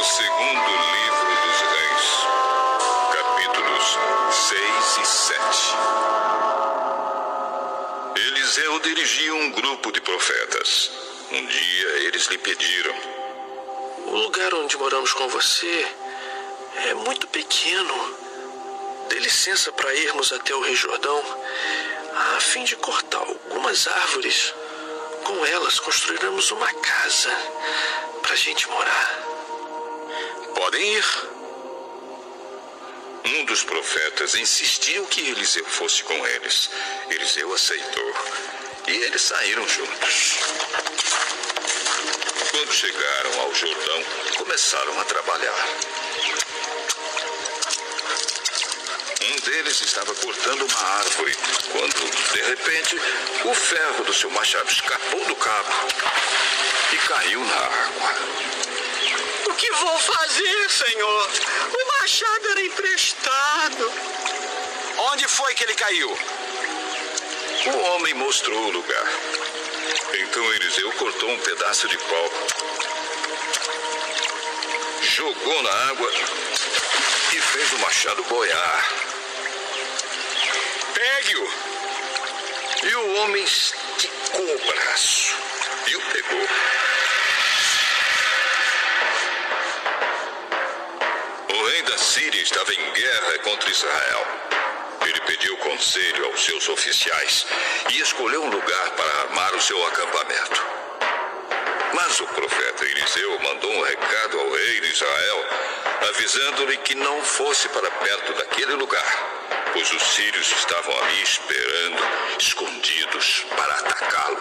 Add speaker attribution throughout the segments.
Speaker 1: O segundo livro dos Reis, capítulos 6 e 7. Eliseu dirigia um grupo de profetas. Um dia eles lhe pediram:
Speaker 2: o lugar onde moramos com você é muito pequeno. Dê licença para irmos até o Rio Jordão, a fim de cortar algumas árvores. Com elas construiremos uma casa para a gente morar.
Speaker 1: Podem ir. Um dos profetas insistiu que Eliseu fosse com eles. Eliseu aceitou e eles saíram juntos. Quando chegaram ao Jordão, começaram a trabalhar. Um deles estava cortando uma árvore, quando, de repente, o ferro do seu machado escapou do cabo e caiu na água.
Speaker 3: O que vou fazer, Senhor? O machado era emprestado.
Speaker 4: Onde foi que ele caiu?
Speaker 1: O homem mostrou o lugar. Então Eliseu cortou um pedaço de pau, jogou na água e fez o machado boiar.
Speaker 4: Pegue-o!
Speaker 1: E o homem esticou o braço e o pegou. O rei da Síria estava em guerra contra Israel. Ele pediu conselho aos seus oficiais e escolheu um lugar para armar o seu acampamento. Mas o profeta Eliseu mandou um recado ao rei de Israel, avisando-lhe que não fosse para perto daquele lugar, pois os sírios estavam ali esperando, escondidos, para atacá-lo.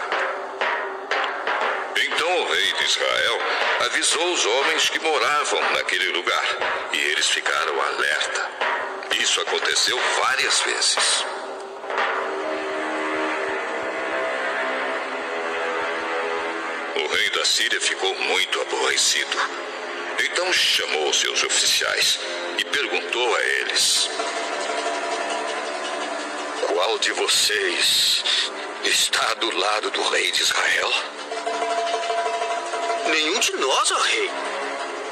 Speaker 1: Então o rei de Israel avisou os homens que moravam naquele lugar, e eles ficaram alerta. Isso aconteceu várias vezes. O rei da Síria ficou muito aborrecido. Então chamou seus oficiais e perguntou a eles: qual de vocês está do lado do rei de Israel?
Speaker 3: Nenhum de nós, ó rei.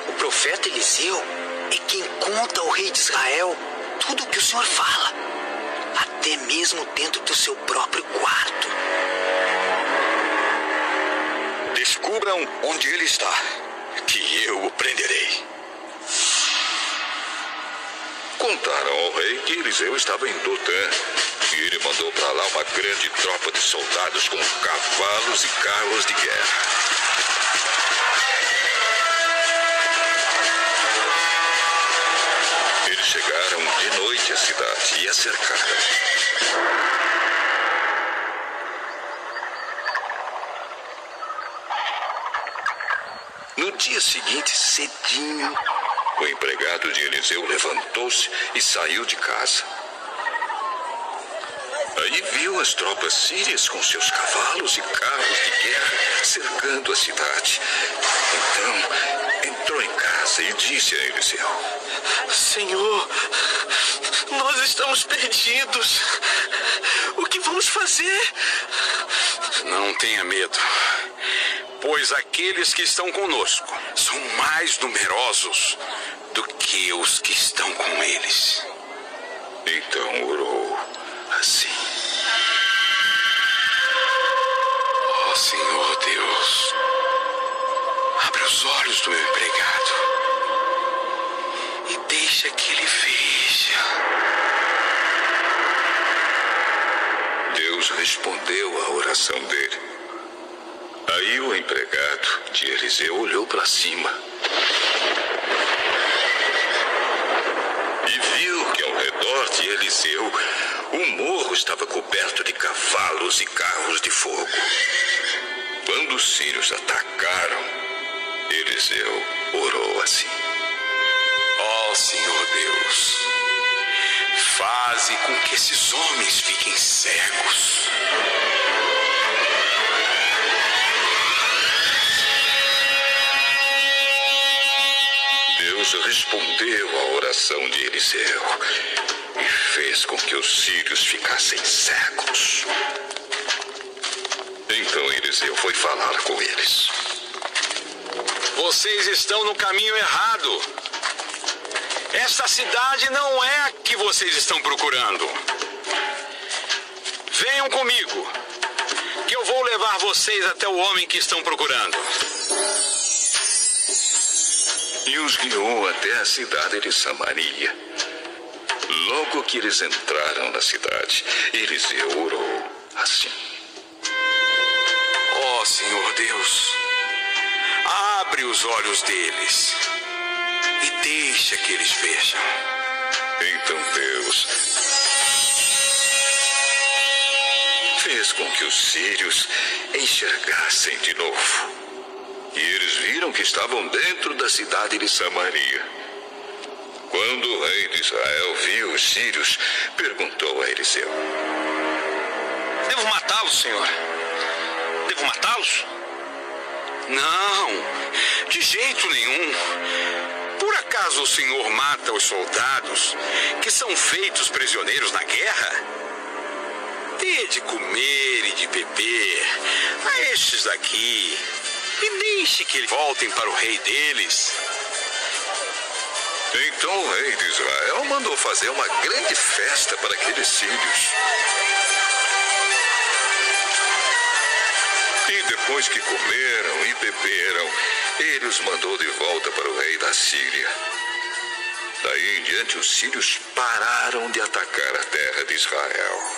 Speaker 5: O profeta Eliseu é quem conta ao rei de Israel tudo o que o senhor fala, até mesmo dentro do seu próprio quarto.
Speaker 1: Descubram onde ele está, que eu o prenderei. Contaram ao rei que Eliseu estava em Dotã, e ele mandou para lá uma grande tropa de soldados com cavalos e carros de guerra. Eles chegaram de noite à cidade e a cercaram. No dia seguinte, cedinho, o empregado de Eliseu levantou-se e saiu de casa. Aí viu as tropas sírias com seus cavalos e carros de guerra cercando a cidade. Então, entrou em casa e disse a Eliseu:
Speaker 2: Senhor, nós estamos perdidos. O que vamos fazer?
Speaker 4: Não tenha medo, pois aqueles que estão conosco são mais numerosos do que os que estão com eles.
Speaker 1: Então orou assim:
Speaker 4: Ó Senhor Deus, abre os olhos do meu empregado e deixa que ele veja.
Speaker 1: Deus respondeu à oração dele. Aí o empregado de Eliseu olhou para cima e viu que ao redor de Eliseu o morro estava coberto de cavalos e carros de fogo. Quando os sírios atacaram, Eliseu orou assim:
Speaker 4: Ó Senhor Deus, faze com que esses homens fiquem cegos.
Speaker 1: Deus respondeu à oração de Eliseu e fez com que os sírios ficassem cegos. Então Eliseu foi falar com eles.
Speaker 4: vocês estão no caminho errado. Esta cidade não é a que vocês estão procurando. Venham comigo, que eu vou levar vocês até o homem que estão procurando.
Speaker 1: E os guiou até a cidade de Samaria. Logo que eles entraram na cidade, Eliseu orou assim:
Speaker 4: Ó Senhor Deus, abre os olhos deles e deixa que eles vejam.
Speaker 1: Então Deus fez com que os sírios enxergassem de novo. E eles viram que estavam dentro da cidade de Samaria. Quando o rei de Israel viu os sírios, perguntou a Eliseu:
Speaker 2: Devo matá-los, senhor? Devo matá-los?
Speaker 4: Não, de jeito nenhum. Por acaso o senhor mata os soldados que são feitos prisioneiros na guerra? Dê de comer e de beber a estes daqui e deixe que eles voltem para o rei deles.
Speaker 1: Então o rei de Israel mandou fazer uma grande festa para aqueles sírios. E depois que comeram e beberam, ele os mandou de volta para o rei da Síria. Daí em diante os sírios pararam de atacar a terra de Israel.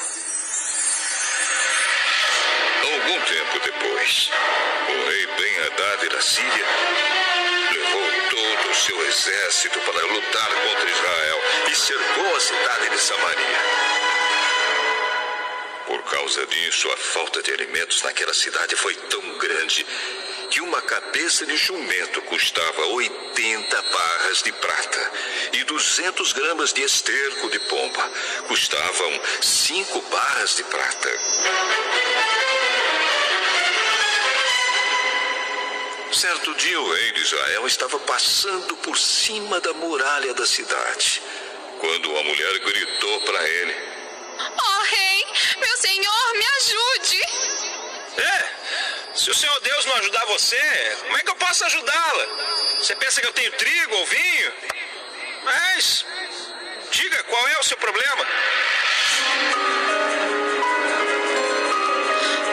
Speaker 1: Algum tempo depois, o rei Ben-Hadad da Síria levou todo o seu exército para lutar contra Israel e cercou a cidade de Samaria. Por causa disso, a falta de alimentos naquela cidade foi tão grande que uma cabeça de jumento custava 80 barras de prata e 200 gramas de esterco de pomba custavam 5 barras de prata. Certo dia, o rei de Israel estava passando por cima da muralha da cidade, quando uma mulher gritou para ele:
Speaker 6: Ó rei, meu senhor, me ajude!
Speaker 2: Se o Senhor Deus não ajudar você, como é que eu posso ajudá-la? Você pensa que eu tenho trigo ou vinho? Mas, diga, qual é o seu problema?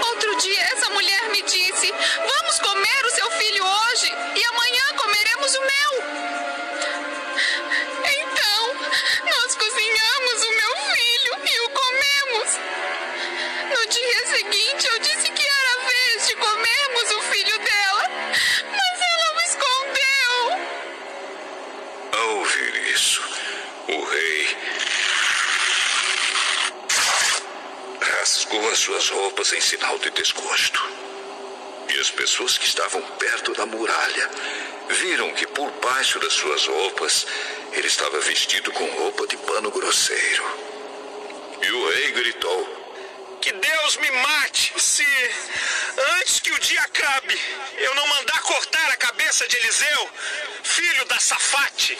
Speaker 6: Outro dia essa mulher me disse: vamos comer o seu filho hoje e amanhã comeremos o meu. Então, nós cozinhamos o meu filho e o comemos. No dia seguinte eu disse que era a vez de comermos o filho dela, mas ela o escondeu.
Speaker 1: Ao ouvir isso, o rei rasgou as suas roupas em sinal de desgosto. E as pessoas que estavam perto da muralha viram que por baixo das suas roupas ele estava vestido com roupa de pano grosseiro. E o rei gritou:
Speaker 2: Que Deus me mate se, antes que o dia acabe, eu não mandar cortar a cabeça de Eliseu, filho da Safate.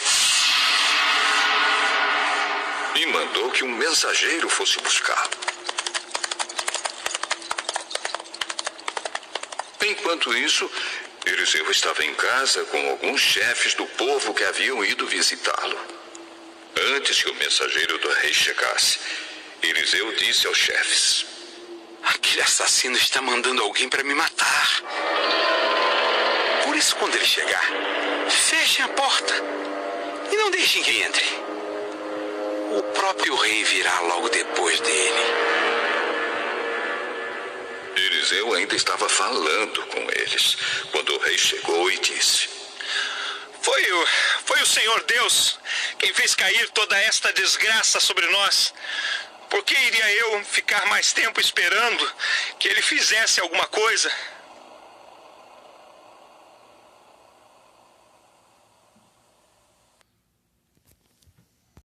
Speaker 1: E mandou que um mensageiro fosse buscá-lo. Enquanto isso, Eliseu estava em casa com alguns chefes do povo que haviam ido visitá-lo. Antes que o mensageiro do rei chegasse, Eliseu disse aos chefes:
Speaker 4: Aquele assassino está mandando alguém para me matar. Por isso, quando ele chegar, fechem a porta e não deixem que entre. O próprio rei virá logo depois dele.
Speaker 1: Eliseu ainda estava falando com eles, quando o rei chegou e disse:
Speaker 2: Foi o Senhor Deus quem fez cair toda esta desgraça sobre nós. Por que iria eu ficar mais tempo esperando que ele fizesse alguma coisa?